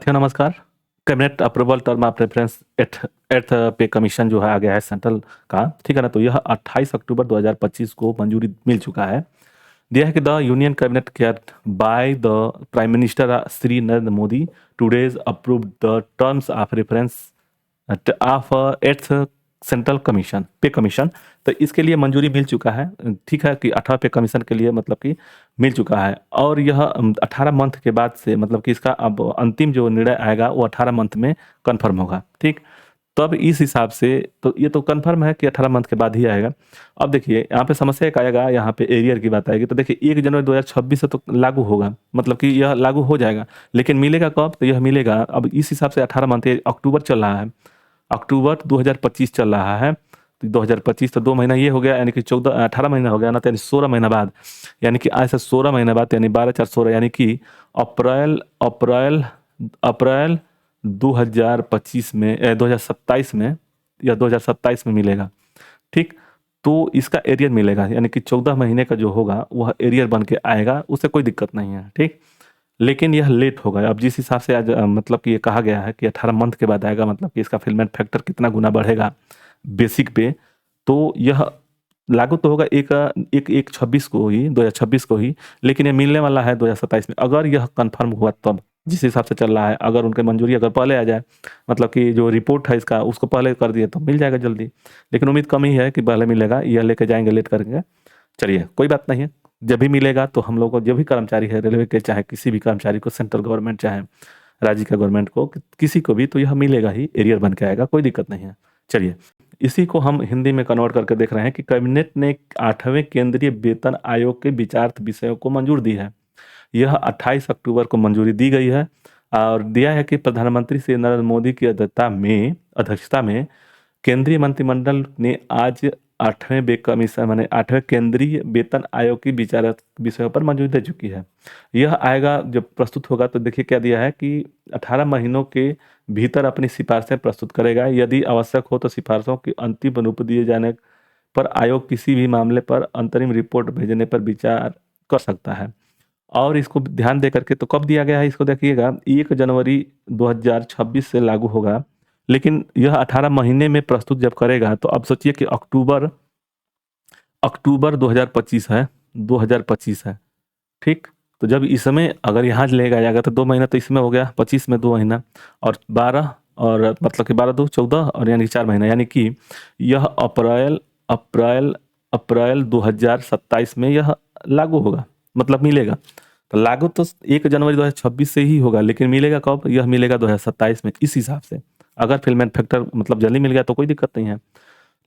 साथियों नमस्कार। Cabinet approval term of reference at eighth pay commission जो है आ गया है सेंट्रल का, ठीक है ना। तो यह 28 अक्टूबर 2025 को मंजूरी मिल चुका है। दिया है कि the union cabinet care by the prime minister Shri Narendra Modi today's approved the terms of reference of eighth central commission पे कमीशन। तो इसके लिए मंजूरी मिल चुका है, ठीक है, कि 18 पे कमीशन के लिए मतलब कि मिल चुका है। और यह 18 मंथ के बाद से मतलब कि इसका अब अंतिम जो निर्णय आएगा वो 18 मंथ में कन्फर्म होगा, ठीक। तब इस हिसाब से तो ये तो कन्फर्म है कि 18 मंथ के बाद ही आएगा। अब देखिए यहाँ पे समस्या एक आएगा, यहाँ पे एरियर की बात आएगी। तो देखिए 1 जनवरी 2026 से तो लागू होगा, मतलब कि यह लागू हो जाएगा, लेकिन मिलेगा कब? तो यह मिलेगा अब इस हिसाब से 18 मंथ, अक्टूबर चल रहा है, अक्टूबर 2025 चल रहा है। तो 2025 तो 2 महीना ये हो गया, यानी कि 18 महीना हो गया ना, तो यानी 16 महीना बाद, यानी कि आज से 16 महीना बाद, यानी 12 4 16, यानी कि अप्रैल अप्रैल अप्रैल 2025 में 2027 में या 2027 में मिलेगा, ठीक। तो इसका एरियर मिलेगा, यानी कि 14 महीने का जो होगा वह एरियर बन के आएगा, उससे कोई दिक्कत नहीं है, ठीक। लेकिन यह लेट होगा। अब जिस हिसाब से आज मतलब कि ये कहा गया है कि 18 मंथ के बाद आएगा, मतलब कि इसका फिलमेंट फैक्टर कितना गुना बढ़ेगा बेसिक पे, तो यह लागू तो होगा एक 26 को ही, 2026 को ही, लेकिन ये मिलने वाला है 2027 में, अगर यह कंफर्म हुआ तब। जिस हिसाब से चल रहा है, अगर उनके मंजूरी अगर पहले आ जाए, मतलब कि जो रिपोर्ट है इसका उसको पहले कर दिए तो मिल जाएगा जल्दी, लेकिन उम्मीद कम ही है कि पहले मिलेगा, यह लेके जाएंगे लेट करके। चलिए कोई बात नहीं है, जब भी मिलेगा तो हम लोग को, जो भी कर्मचारी है रेलवे के, चाहे किसी भी कर्मचारी को, सेंट्रल गवर्नमेंट चाहे राज्य का गवर्नमेंट को, किसी को भी, तो यह मिलेगा ही, एरियर बन के आएगा, कोई दिक्कत नहीं है। चलिए इसी को हम हिंदी में कन्वर्ट करके देख रहे हैं कि कैबिनेट ने 8वें केंद्रीय वेतन आयोग के विचारार्थ विषयों को मंजूर दी है। यह 28 अक्टूबर को मंजूरी दी गई है और दिया है कि प्रधानमंत्री श्री नरेंद्र मोदी की अध्यक्षता में केंद्रीय मंत्रिमंडल ने आज 8वें वे कमीशन माने 8वें केंद्रीय वेतन आयोग की विचार विषयों पर मंजूरी दे चुकी है। यह आएगा जब प्रस्तुत होगा, तो देखिए क्या दिया है कि 18 महीनों के भीतर अपनी सिफारिशें प्रस्तुत करेगा। यदि आवश्यक हो तो सिफारिशों की अंतिम रूप दिए जाने पर आयोग किसी भी मामले पर अंतरिम रिपोर्ट भेजने पर विचार कर सकता है। और इसको ध्यान दे करके, तो कब दिया गया है इसको देखिएगा, 1 जनवरी 2026 से लागू होगा, लेकिन यह 18 महीने में प्रस्तुत जब करेगा, तो अब सोचिए कि अक्टूबर अक्टूबर 2025 है, 2025 है, ठीक। तो जब इसमें अगर यहाँ लेगा जाएगा तो 2 महीना तो इसमें हो गया, 25 में 2 महीना और 12, और मतलब कि 12 2 14, और यानी 4 महीना, यानी कि यह अप्रैल अप्रैल अप्रैल 2027 में यह लागू होगा, मतलब मिलेगा। तो लागू तो 1 जनवरी 2026 से ही होगा, लेकिन मिलेगा कब? यह मिलेगा 2027 में। इस हिसाब से अगर फिलमेंट फैक्टर मतलब जल्दी मिल गया तो कोई दिक्कत नहीं है,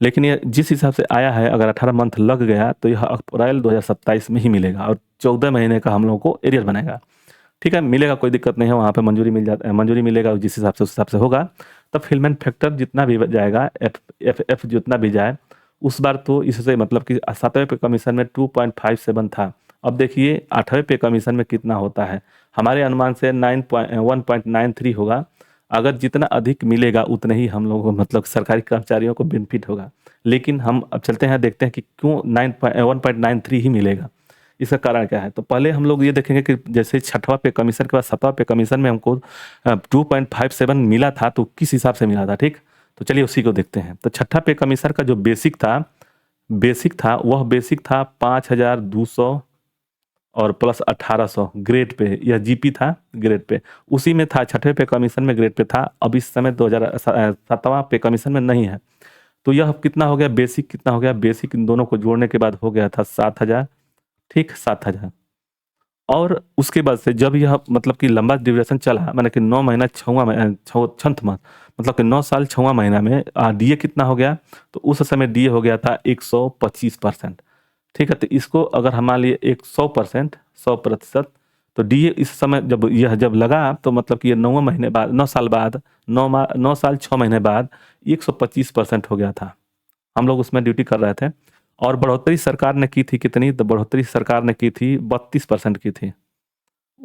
लेकिन ये जिस हिसाब से आया है, अगर 18 मंथ लग गया तो यह अप्रैल 2027 में ही मिलेगा और 14 महीने का हम लोगों को एरियर बनेगा, ठीक है। मिलेगा, कोई दिक्कत नहीं है, वहाँ पे मंजूरी मिल जाता है, मंजूरी मिलेगा, जिस हिसाब से उस हिसाब से होगा। तब फिलमेंट फैक्टर जितना भी जाएगा, एफ जितना भी जाए, उस बार तो इससे मतलब कि 7वें पे कमीशन में 2.57 था। अब देखिए 8वें पे कमीशन में कितना होता है, हमारे अनुमान से 1.93 होगा। अगर जितना अधिक मिलेगा उतने ही हम लोगों को मतलब सरकारी कर्मचारियों को बेनिफिट होगा, लेकिन हम अब चलते हैं देखते हैं कि क्यों 1.93 ही मिलेगा, इसका कारण क्या है। तो पहले हम लोग ये देखेंगे कि जैसे 6वां पे कमीशन के बाद 7वां पे कमीशन में हमको 2.57 मिला था, तो किस हिसाब से मिला था, ठीक। तो चलिए उसी को देखते हैं। तो 6ठा पे कमीशन का जो बेसिक था 5,200 और प्लस 1800 ग्रेड पे, यह जीपी था ग्रेड पे, उसी में था 6ठे पे कमीशन में ग्रेड पे था। अब इस समय 2007वां पे कमीशन में नहीं है। तो यह कितना हो गया, बेसिक कितना हो गया, बेसिक इन दोनों को जोड़ने के बाद हो गया था 7,000, ठीक, 7,000। और उसके बाद से जब यह मतलब कि लंबा ड्यूरेशन चला, मैंने कि 9 महीना 6वां मंथ, मतलब कि 9 साल 6वां महीना में डीए कितना हो गया, तो उस समय डीए हो गया था 125%, ठीक है। तो इसको अगर हम मान लिए 100%, 100%, तो डीए इस समय जब लगा, तो मतलब कि ये 9 महीने बाद, 9 साल बाद, 9 साल 6 महीने बाद 125% हो गया था। हम लोग उसमें ड्यूटी कर रहे थे, और बढ़ोतरी सरकार ने की थी कितनी, तो बढ़ोतरी सरकार ने की थी 32% की थी।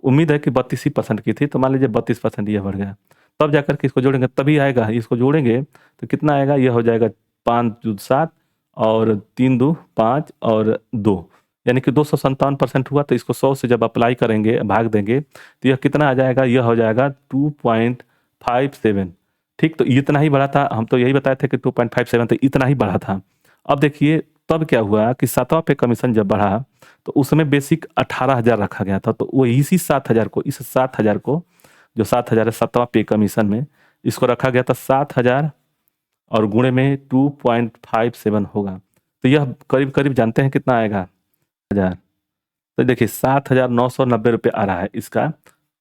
उम्मीद है कि 32% की थी, तो मान लीजिए 32% ये बढ़ गया। तब जाकर के इसको जोड़ेंगे तभी आएगा, इसको जोड़ेंगे तो कितना आएगा, ये हो जाएगा 5 दूध 7 और 3 दू 5 और 2, यानी कि 257% हुआ, तो इसको 100 से जब अप्लाई करेंगे, भाग देंगे, तो यह कितना आ जाएगा, यह हो जाएगा 2.57। ठीक, तो इतना ही बढ़ा था, हम तो यही बताए थे कि 2.57, तो इतना ही बढ़ा था। अब देखिए तब क्या हुआ कि 7वां पे कमीशन जब बढ़ा तो उसमें बेसिक 18,000 रखा गया था, तो वो इसी 7,000 को, इस 7,000 को, जो 7,000 है 7वां पे कमीशन में, इसको रखा गया था 7,000 और गुणे में 2.57 होगा, तो यह करीब करीब जानते हैं कितना आएगा, 1000। तो देखिए 7,990 रुपये आ रहा है इसका,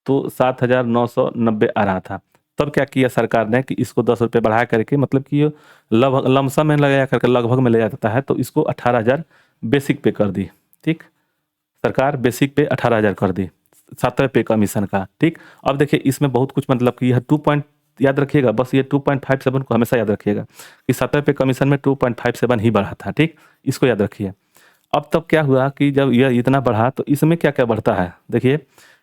तो 7,990 आ रहा था। तब क्या किया सरकार ने कि इसको 10 रुपये बढ़ा करके, मतलब कि ये लगभग लमसम में लगाया करके लगभग में ले जाता है, तो इसको 18,000 बेसिक पे कर दी। ठीक, सरकार बेसिक पे 18,000 कर दी 7वें पे कमीशन का। ठीक, अब देखिए इसमें बहुत कुछ, मतलब कि यह 2 पॉइंट याद रखिएगा, बस ये 2.57 को हमेशा याद रखिएगा कि 7वें पे कमीशन में 2.57 ही बढ़ा था। ठीक, इसको याद रखिए। अब तब क्या हुआ कि जब यह इतना बढ़ा तो इसमें क्या क्या बढ़ता है, देखिए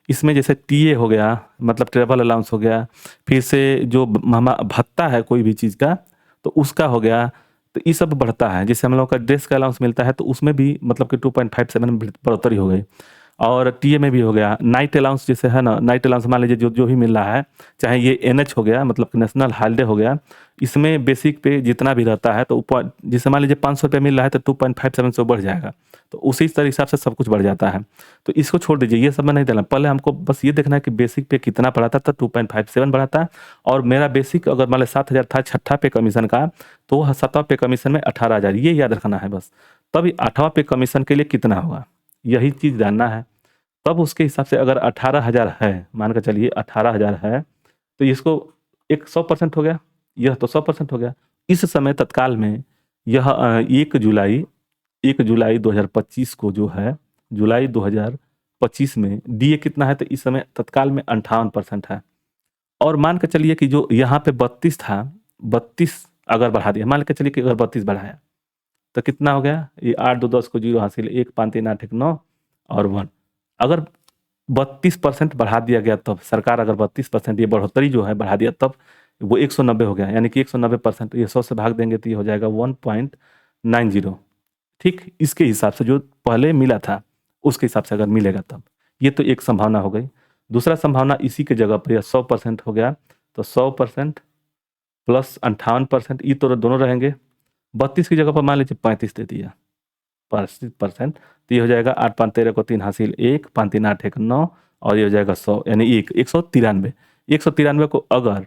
इसमें जैसे टीए हो गया, मतलब ट्रेवल अलाउंस हो गया, फिर से जो भत्ता है कोई भी चीज़ का, तो उसका हो गया, तो ये सब बढ़ता है। जैसे हम लोग का ड्रेस का अलाउंस मिलता है, तो उसमें भी मतलब कि 2.57 में बढ़ोतरी हो गई। और टीए में भी हो गया। नाइट अलाउंस जैसे है ना, नाइट अलाउंस मान लीजिए जो जो भी मिल रहा है, चाहे ये एनएच हो गया, मतलब कि नेशनल हॉलिडे हो गया, इसमें बेसिक पे जितना भी रहता है, तो ऊपर जैसे मान लीजिए 500 रुपये मिल रहा है, तो 2.57 से बढ़ जाएगा, तो उसी तरह हिसाब से सब कुछ बढ़ जाता है। तो इसको छोड़ दीजिए, ये सब में नहीं देना, पहले हमको बस ये देखना है कि बेसिक पे कितना बढ़ा था, 2.57 बढ़ा था। और मेरा बेसिक अगर मान लो 7,000 था छठा पे कमीशन का, तो वह 7वां पे कमीशन में 18,000, ये याद रखना है बस। तब 8वां पे कमीशन के लिए कितना होगा, यही चीज़ जानना है। तब उसके हिसाब से अगर 18,000 है, मान कर चलिए 18,000 है, तो इसको एक 100% हो गया, यह तो 100% हो गया। इस समय तत्काल में यह 1 जुलाई 2025 को जो है, जुलाई 2025 में डीए कितना है, तो इस समय तत्काल में 58% है। और मान के चलिए कि जो यहाँ पे 32 था, 32 अगर बढ़ा दिया, मान के चलिए कि अगर 32 बढ़ाया तो कितना हो गया, ये 8 2 10 को 0 हासिल, 1 5 3 8 1 9 और 1। अगर 32% बढ़ा दिया गया, तब सरकार अगर 32% ये बढ़ोतरी जो है बढ़ा दिया, तब वो 190 हो गया, यानी कि 190%, ये 100 से भाग देंगे तो ये हो जाएगा 1.90। ठीक, इसके हिसाब से जो पहले मिला था उसके हिसाब से अगर मिलेगा तब, ये तो एक संभावना हो गई। दूसरा संभावना इसी के जगह पर 100% हो गया, तो 100% प्लस 58%, ये तो दोनों रहेंगे। 32 की जगह पर मान लीजिए 35 दे दिया 35%, तो ये हो जाएगा 8 5 13 को 3 हासिल, 1 5 3 8 1 9, और ये हो जाएगा 100, यानी 193। 193 को अगर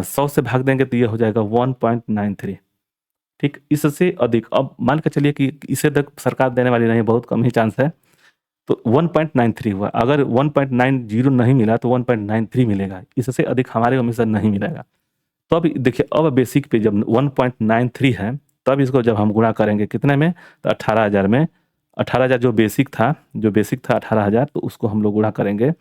100 से भाग देंगे तो ये हो जाएगा 1.93। ठीक, इससे अधिक अब मान के चलिए कि इसे तक सरकार देने वाली नहीं, बहुत कम ही चांस है, तो 1.93 हुआ। अगर 1.90 नहीं मिला तो 1.93 मिलेगा, इससे अधिक हमारे हमेशा नहीं मिलेगा। तो अब देखिए, अब बेसिक पे जब 1.93 है, तब इसको जब हम गुणा करेंगे कितने में, तो 18,000 में। 18,000 जो बेसिक था 18,000, तो उसको हम लोग गुणा करेंगे,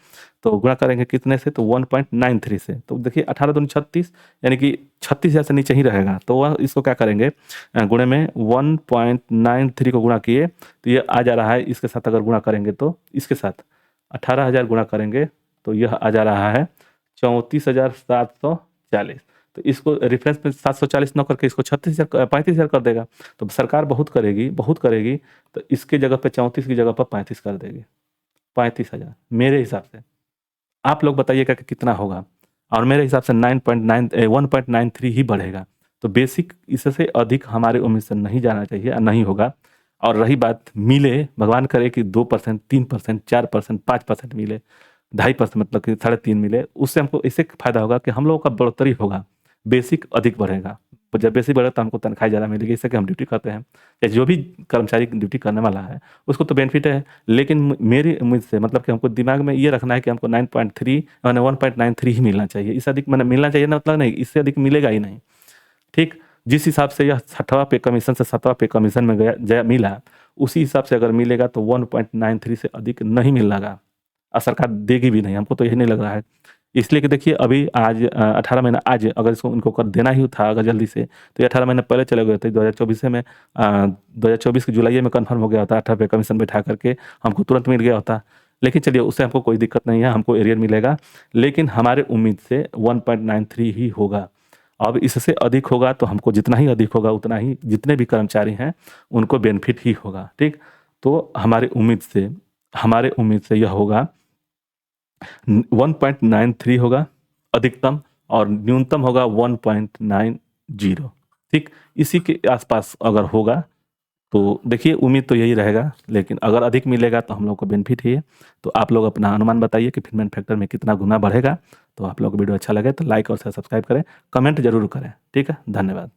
तो गुणा करेंगे कितने से, तो 1.93 से। तो देखिए 18 दूनी 36, यानी कि 36,000 से नीचे ही रहेगा, तो वह इसको क्या करेंगे, गुणे में 1.93 को गुणा किए, तो ये आ जा रहा है, इसके साथ अगर गुणा करेंगे तो इसके साथ 18,000 गुणा करेंगे तो यह आ जा रहा है 34,740। तो इसको रेफरेंस में 740 न करके इसको 36,000 35,000 कर देगा, तो सरकार बहुत करेगी, बहुत करेगी, तो इसके जगह पे 34 की जगह पर 35 कर देगी, 35,000 मेरे हिसाब से। आप लोग बताइएगा कि कितना होगा, और मेरे हिसाब से 1.93 ही बढ़ेगा। तो बेसिक इससे अधिक हमारे उम्मीद से नहीं जाना चाहिए, नहीं होगा। और रही बात मिले, भगवान करे कि 2%, 3%, 4%, 5% मिले, 2.5% मतलब कि 3.5 मिले, उससे हमको इससे फायदा होगा कि हम लोगों का बढ़ोतरी होगा, बेसिक अधिक बढ़ेगा। तो जब बेसिक बढ़ेगा तो हमको तनख्वाह ज़्यादा मिलेगी, इससे कि हम ड्यूटी करते हैं, या जो भी कर्मचारी ड्यूटी करने वाला है उसको तो बेनिफिट है। लेकिन मेरी उम्मीद से, मतलब कि हमको दिमाग में ये रखना है कि हमको 9.3 मैंने 1.93 ही मिलना चाहिए, इससे अधिक मैंने मिलना चाहिए ना, मतलब नहीं, इससे अधिक मिलेगा ही नहीं। ठीक, जिस हिसाब से यह 6वां पे कमीशन से 7वां पे कमीशन में गया मिला, उसी हिसाब से अगर मिलेगा तो 1.93 से अधिक नहीं मिलेगा, और सरकार देगी भी नहीं, हमको तो यही नहीं लग रहा है। इसलिए कि देखिए अभी आज 18 महीना, आज अगर इसको इनको कर देना ही था अगर जल्दी से, तो ये 18 महीने पहले चले गए थे, 2024 में 2024 की जुलाई में कन्फर्म हो गया होता, 18 पे कमीशन बैठा करके हमको तुरंत मिल गया होता। लेकिन चलिए, उससे हमको कोई दिक्कत नहीं है, हमको एरियर मिलेगा, लेकिन हमारे उम्मीद से 1.93 ही होगा। अब इससे अधिक होगा तो हमको, जितना ही अधिक होगा उतना ही जितने भी कर्मचारी हैं उनको बेनिफिट ही होगा। ठीक, तो हमारे उम्मीद से यह होगा 1.93 होगा अधिकतम, और न्यूनतम होगा 1.90। ठीक, इसी के आसपास अगर होगा तो देखिए, उम्मीद तो यही रहेगा, लेकिन अगर अधिक मिलेगा तो हम लोग को बेनिफिट ही है। तो आप लोग अपना अनुमान बताइए कि फिटमेंट फैक्टर में कितना गुना बढ़ेगा। तो आप लोग को वीडियो अच्छा लगे तो लाइक और सब्सक्राइब करें, कमेंट जरूर करें। ठीक है, धन्यवाद।